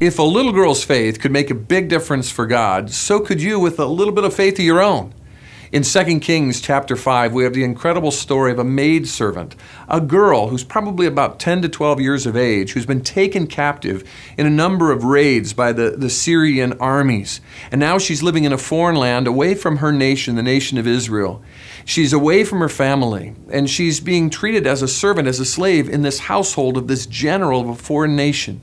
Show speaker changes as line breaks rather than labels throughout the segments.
If a little girl's faith could make a big difference for God, so could you with a little bit of faith of your own. In 2 Kings chapter 5, we have the incredible story of a maidservant, a girl who's probably about 10 to 12 years of age, who's been taken captive in a number of raids by the Syrian armies. And now she's living in a foreign land away from her nation, the nation of Israel. She's away from her family, and she's being treated as a servant, as a slave in this household of this general of a foreign nation.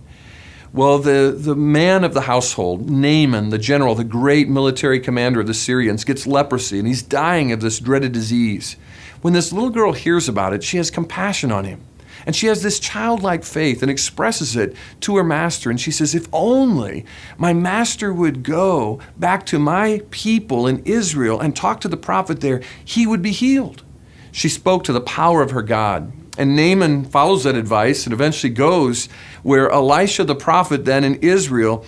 Well, the man of the household, Naaman, the general, the great military commander of the Syrians, gets leprosy, and he's dying of this dreaded disease. When this little girl hears about it, she has compassion on him. And she has this childlike faith and expresses it to her master. And she says, if only my master would go back to my people in Israel and talk to the prophet there, he would be healed. She spoke to the power of her God. And Naaman follows that advice and eventually goes where Elisha the prophet then in Israel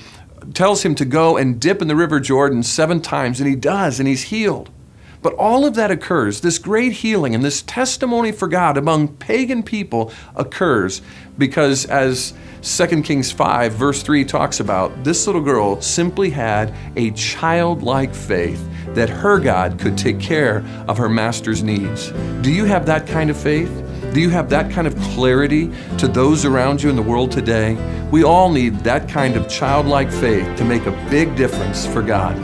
tells him to go and dip in the river Jordan 7 times, and he does, and he's healed. But all of that occurs, this great healing and this testimony for God among pagan people occurs because, as 2 Kings 5 verse 3 talks about, this little girl simply had a childlike faith that her God could take care of her master's needs. Do you have that kind of faith? Do you have that kind of clarity to those around you in the world today? We all need that kind of childlike faith to make a big difference for God.